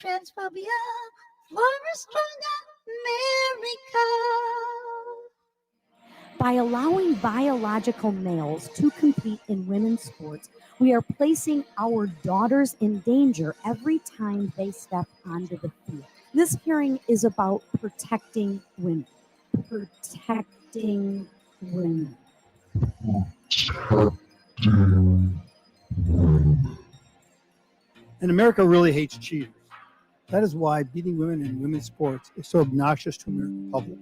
transphobia for a stronger America. By allowing biological males to compete in women's sports, we are placing our daughters in danger every time they step onto the field. This hearing is about protecting women. Protecting women. And America really hates cheaters. That is why beating women in women's sports is so obnoxious to American public.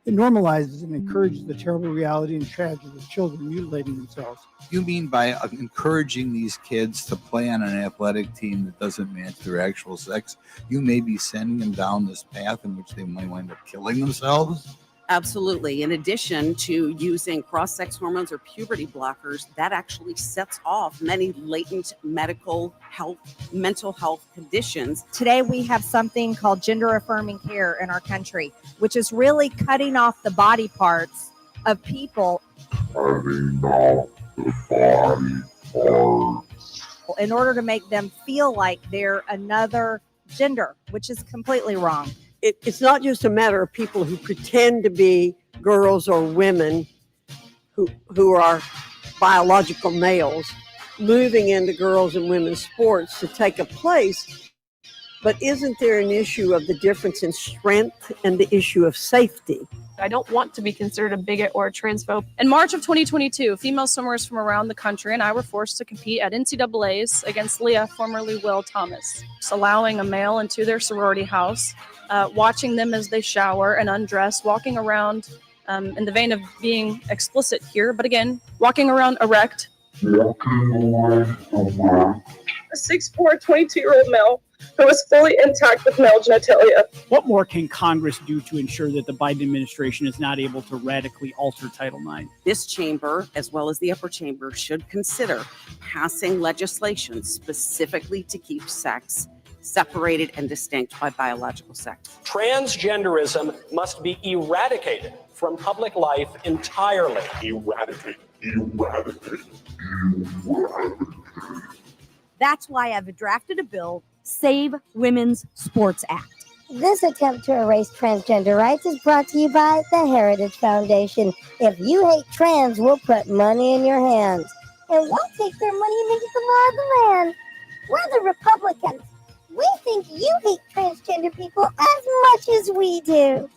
It normalizes and encourages the terrible reality and tragedy of children mutilating themselves. You mean by encouraging these kids to play on an athletic team that doesn't match their actual sex, you may be sending them down this path in which they might wind up killing themselves? Absolutely. In addition to using cross-sex hormones or puberty blockers, that actually sets off many latent mental health conditions. Today we have something called gender-affirming care in our country, which is really cutting off the body parts of people. Cutting off the body parts. In order to make them feel like they're another gender, which is completely wrong. It's not just a matter of people who pretend to be girls or women who are biological males moving into girls and women's sports to take a place, but isn't there an issue of the difference in strength and the issue of safety? I don't want to be considered a bigot or a transphobe. In March of 2022, female swimmers from around the country and I were forced to compete at NCAA's against Leah, formerly Will Thomas. Just allowing a male into their sorority house, watching them as they shower and undress, walking around in the vein of being explicit here, but again, walking around erect. A 6'4", 22-year-old male who was fully intact with male genitalia. What more can Congress do to ensure that the Biden administration is not able to radically alter Title IX? This chamber, as well as the upper chamber, should consider passing legislation specifically to keep sex separated and distinct by biological sex. Transgenderism must be eradicated from public life entirely. Eradicate. That's why I've drafted a bill, Save Women's Sports Act. This attempt to erase transgender rights is brought to you by the Heritage Foundation. If you hate trans, we'll put money in your hands. And we'll take their money and make it the law of the land. We're the Republicans. We think you hate transgender people as much as we do.